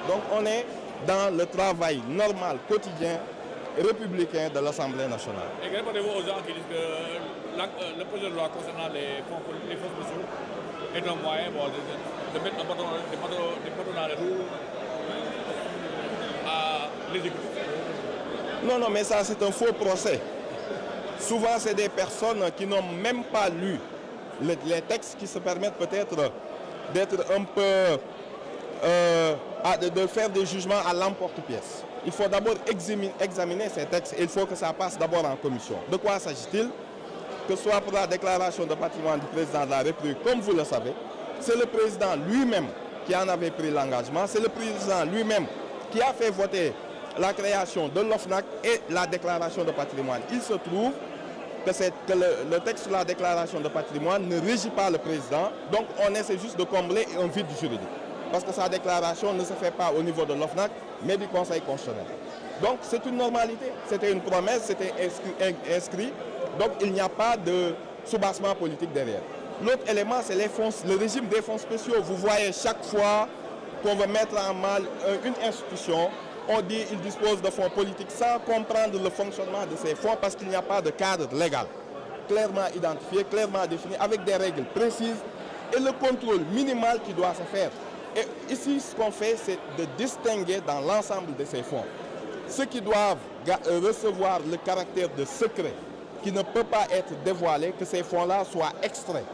Donc on est dans le travail normal, quotidien, républicain de l'Assemblée nationale. Et répondez-vous aux gens qui disent que le projet de loi concernant les fonds spéciaux est un moyen de mettre des bâtons dans les roues à l'exécutif? Non, mais ça c'est un faux procès. Souvent c'est des personnes qui n'ont même pas lu les textes qui se permettent peut-être d'être un peu... de faire des jugements à l'emporte-pièce. Il faut d'abord examiner ces textes et il faut que ça passe d'abord en commission. De quoi s'agit-il? Que ce soit pour la déclaration de patrimoine du président de la République, comme vous le savez, c'est le président lui-même qui en avait pris l'engagement, c'est le président lui-même qui a fait voter la création de l'OFNAC et la déclaration de patrimoine. Il se trouve que le texte sur la déclaration de patrimoine ne régit pas le président, donc on essaie juste de combler un vide juridique. Parce que sa déclaration ne se fait pas au niveau de l'OFNAC, mais du Conseil constitutionnel. Donc c'est une normalité, c'était une promesse, c'était inscrit, donc il n'y a pas de soubassement politique derrière. L'autre élément, c'est le régime des fonds spéciaux. Vous voyez chaque fois qu'on veut mettre en mal une institution, on dit qu'il dispose de fonds politiques sans comprendre le fonctionnement de ces fonds parce qu'il n'y a pas de cadre légal clairement identifié, clairement défini, avec des règles précises et le contrôle minimal qui doit se faire. Et ici, ce qu'on fait, c'est de distinguer dans l'ensemble de ces fonds ceux qui doivent recevoir le caractère de secret qui ne peut pas être dévoilé, que ces fonds-là soient extraits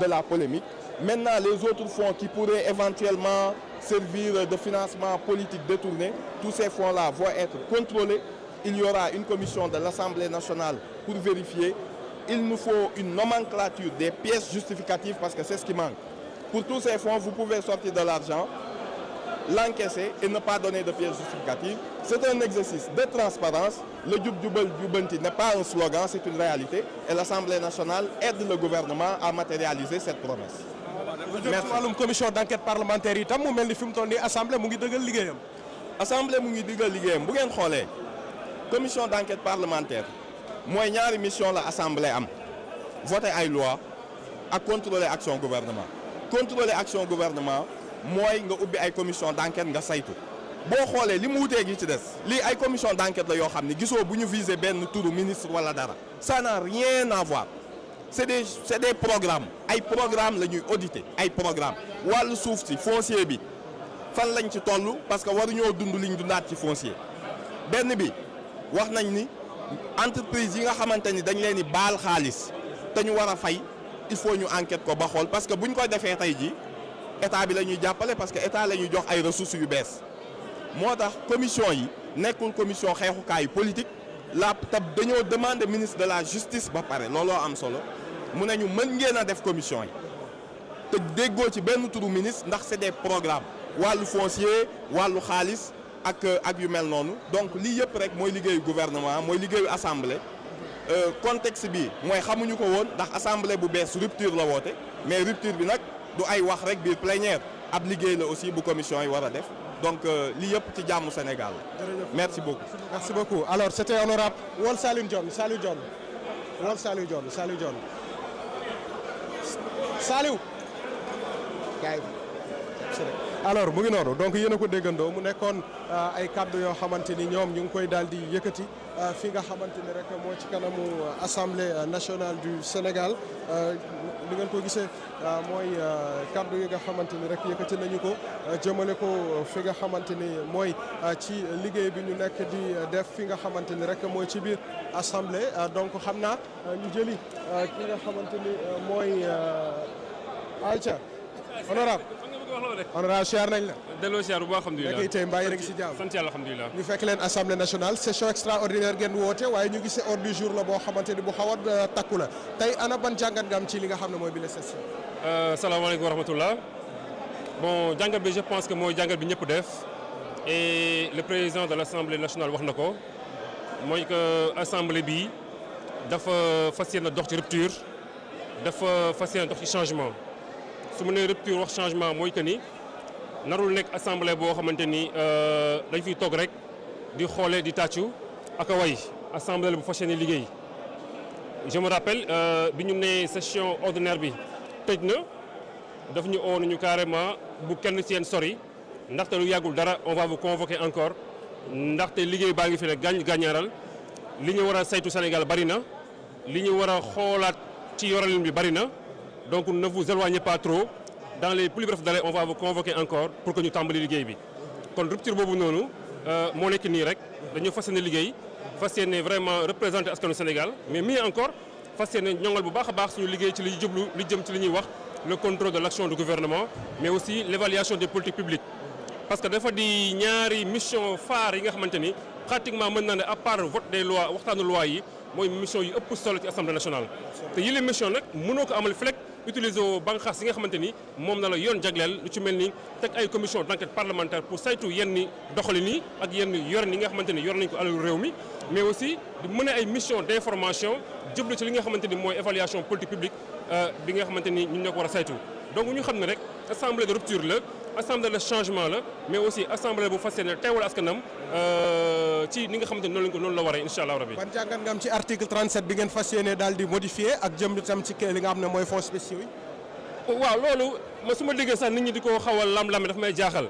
de la polémique. Maintenant, les autres fonds qui pourraient éventuellement servir de financement politique détourné, tous ces fonds-là vont être contrôlés. Il y aura une commission de l'Assemblée nationale pour vérifier. Il nous faut une nomenclature des pièces justificatives parce que c'est ce qui manque. Pour tous ces fonds, vous pouvez sortir de l'argent, l'encaisser et ne pas donner de pièces justificatives. C'est un exercice de transparence. Le Djoub Djoubel Djoubanti n'est pas un slogan, c'est une réalité. Et l'Assemblée nationale aide le gouvernement à matérialiser cette promesse. Merci. La commission d'enquête parlementaire itam mu melni fim toll ni assemblée mu ngi deugal ligéyam. Assemblée mu ngi deugal ligéyam. Bu ngeen xolé commission d'enquête parlementaire moy ñaari mission la assemblée am. Voter ay loi ak contrôler action gouvernement. Contrôler action gouvernement mooy nga ubbi ay commission d'enquête nga saytu boo xoolee li mu wutee gi ci des lii ay commission d'enquête la yoo xam ne gisoo bu ñu viser benn turu ministre wala dara ça n'a rien à voir c'est des programmes ay programmes la ñuy auditer ay programmes wàllu suuf si foncier bi fan lañ ci toll parce que waruñoo dund liñ dundaat ci foncier benn bi wax nañ ni entreprise yi nga xamante ni dañ leen di baal xaalis te ñu war a fay il faut ñu enquête ko ba xool parce que buñ ko defee tey ji état bi la ñuy jàppale parce que état la ñuy jox ay ressources yu bees moo tax commission yi nekkul commission xeexukaayu politique la tab dañoo demander ministre de la justice ba pare looloo am solo mu ne ñu mën ngeen a def commission yi te déggoo ci benn turu ministre ndax c'est des programmes wàllu foncier wàllu xaalis ak yu mel noonu donc lii yëpp rek mooy liggéeyu gouvernement mooy liggéeyu assemblée. Contexte bi mooy xamuñu ko woon ndax assemblée bu bees rupture la woote mais rupture bi nag du ay wax rek biir plénière ab liggéey la aussi bu commission yi war a def donc lii yëpp ci jàmmu Sénégal la. Merci beaucoup. Merci beaucoup. Alors c'était honorable Wol Saliou Dione Saliou alors mu ngi noonu donc yéen a ko déggandoo mu nekkoon ay kaddu yoo xamante ni ñoom ñu ngi koy daal di yëkkati fi nga xamante ni rek moo ci kanamu assemblée nationale du Sénégal li ngeen ko gisee mooy kaddu yi nga xamante ni rek yëkkati nañu ko jëmale ko fi nga xamante ni mooy ci liggéey bi ñu nekk di def fi nga xamante ni rek mooy ci biir assemblée donc xam naa ñu jëli ki nga xamante ni mooy Aïcha honorable honorable siyaar nañ la. delloo siyaar bu baax alhamdulilah. nekk tey mbaa yéen a ngi si jàmm. sant yàlla alhamdulilah. ñu fekk leen assemblée nationale session extraordinaire ngeen woote waaye ñu gisee ordre du jour la boo xamante ni bu xaw a takku la tey ana ban jàngat nga am ci li nga xam ne mooy bi la session. salaamaaleykum wa rahmatullah bon jàngat bi je pense que mooy jàngat bi ñëpp def et le président de l'assemblée nationale wax na ko mooy que assemblée bi dafa fas yéene dox ci rupture dafa fas yéene dox ci changement. su mu nee rupture wax changement mooy que ni narul nekk assemblée boo xamante ni dañ fiy toog rek di xoolee di tàccu ak a way assemblée la bu fas yéene liggéey. je me rappelle bi ñu nee session ordinaire bi tëj na daf ñu oo ñu carrément bu kenn ci yéen sori ndaxte lu yàggul dara on va vous convoquer encore ndaxte liggéey baa ngi fi ne gàññaaral li ñu war a saytu Sénégal bari na li ñu war a xoolaat ci yoralin bi bari na donc ne vous éloignez pas trop dans les plus brefs délais on va vous convoquer encore pour que ñu tàmbali liggéey bi kon rupture boobu noonu moo nekk nii rek dañu fas yéene liggéey fas yéene vraiment représenter askanu Sénégal mais mieux encore fas yéene ñoŋal bu baax a baax suñu liggéey ci li jublu li jëm ci li ñuy wax le contrôle de l'action du gouvernement mais aussi l'évaluation des politiques publiques parce que dafa di ñaari mission phare yi nga xamante ni pratiquement mën naa ne à part vote des lois waxtaanu loi yi mooy mission yi ëpp solo ci assemblée nationale te yile mission nag mënoo ko amal flek utiliser banqaas yi nga xamante ni moom na la yoon jagleel lu ci mel ni teg ay commission d'enquête parlementaire pour saytu yenn doxalin yi ak yenn yorin yi nga xamante ni yor nañ ko alalu réew mi mais aussi di mener ay mission d'information jublu ci li nga xamante ni mooy évaluation politique publique bi nga xamante ni ñun ñoo ko war a saytu donc ñu xam ne rek assemblée de rupture la assemblée de changement la mais aussi assemblée bu fas yéene teewal askanam ci ni nga xamante ni noonu la waree incha allah rabi. ban jàngat nga am ci article 37 bi ngeen fas yéene daal di modifier ak jëm itam ci li nga xam ne mooy fonds spéciaux yi. waaw loolu ma su ma déggee sax nit ñi di ko xaw a lam-lame dafa may jaaxal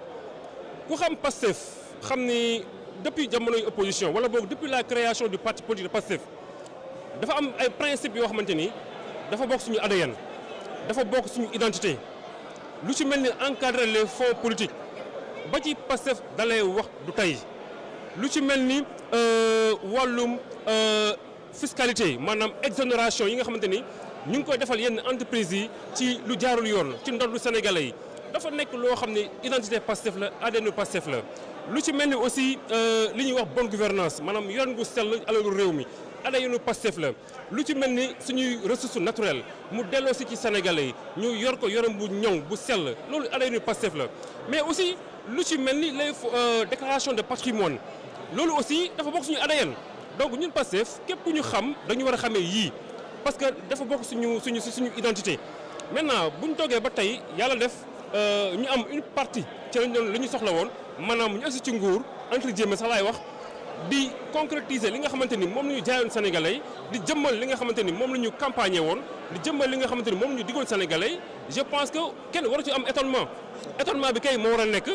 ku xam Pastef xam ni depuis jamonoy opposition wala boog depuis la création du parti politique de Pastef dafa am ay principes yoo xamante ni dafa bokk suñu ADN dafa bokk suñu identité. lu ci mel ni encadrer les fonds politiques ba ci Pastef dalay wax du tey lu ci mel ni wàllum fiscalité maanaam exonération yi nga xamante ni ñu ngi koy defal yenn entreprises yi ci lu jaarul yoon ci ndondu sénégalais yi dafa nekk loo xam ne identité Pastef la ADN Pastef la lu ci mel ni aussi li ñuy wax bonne gouvernance maanaam yoon gu sell alalu réew mi ADN Pastef la lu ci mel ni suñuy ressources naturelles mu delloo si ci sénégalais yi ñu yor ko yoram bu ñoŋ bu sell loolu ADN Pastef la mais aussi lu ci mel ni les déclarations de patrimoine loolu aussi dafa bokk suñu ADN donc ñun Pastef képp ku ñu xam dañu war a xamee yii parce que dafa bokk suñu identité maintenant bu ñu toogee ba tey yàlla def ñu am une partie ci lañ doon li ñu soxla woon maanaam ñu agsi ci nguur entre guillemets sax laay wax di concrétiser li nga xamante ni moom la ñu jaayoon sénégalais di jëmmal li nga xamante ni moom la ñu campagner woon di jëmmal li nga xamante ni moom la ñu diggoon sénégalais je pense que kenn waru ci am étonnement bi kay moo war a nekk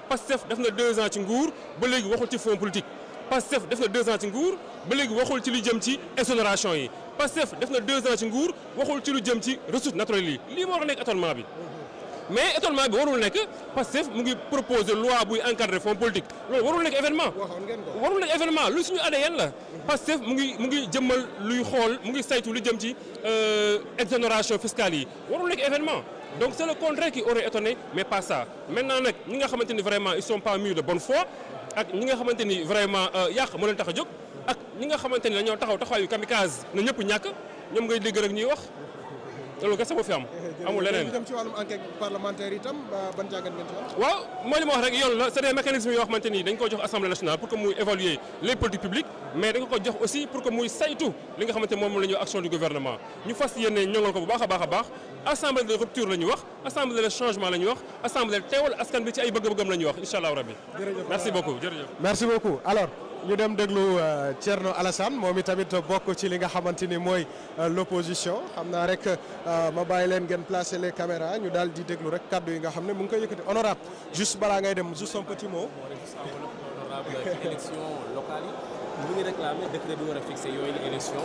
Pastef def na 2 ans ci nguur ba léegi waxul ci fonds politique Pastef def na 2 ans ci nguur ba léegi waxul ci lu jëm ci exonération yi Pastef def na 2 ans ci nguur waxul ci lu jëm ci ressources naturelles yi lii moo war a nekk étonnement bi mais étonnement bi warul nekk Pastef mu ngi proposer loi buy encadrer fonds politique loolu warul nekk événement warul nekk événement lu suñu ADN la Pastef mu ngi jëmmal luy xool mu ngi saytu lu jëm ci exonération fiscale yi warul nekk événement donc c'est le contraire qui aurait étonné mais pas ça maintenant nag ñi nga xamante ni vraiment ils sont pas mûrs de bonne foi ak ñi nga xamante ni vraiment yàq moo leen tax a jóg ak ñi nga xamante ni dañoo taxawaayu kamikaze na ñëpp ñàkk ñoom ngay dégg rek ñuy wax loolu kese moo fi am amul leneen. dem ci wàllum enquête parlementaire itam ban jàngat ngeen ci wax. waaw mooy li ma wax rek yoon la c'est des mécanismes yoo xamante ni dañ ko jox assemblée nationale pour que muy évaluer les politiques publiques mais dañ ko jox aussi pour que muy saytu li nga xamante moom la ñuy action du gouvernement ñu fas yéene ñoŋal ko bu baax a baax assemblée de rupture la ñuy wax assemblée de changement la ñuy wax assemblée teewal askan bi ci ay bëgg-bëggam la ñuy wax incha allah rabbi. merci beaucoup jërëjëf. merci beaucoup alors. ñu dem déglu Thierno Alassane moom itamit bokk ci li nga xamante ni mooy l'opposition xam naa rek ma bàyyi leen ngeen placer les caméras ñu daal di déglu rek kaddu yi nga xam ne mu ngi koy yëkkati honorable juste balaa ngay dem juste un petit mot. honorable ci élection locale yi mu ngi réclamer décret bi war a fixer yooyu la élection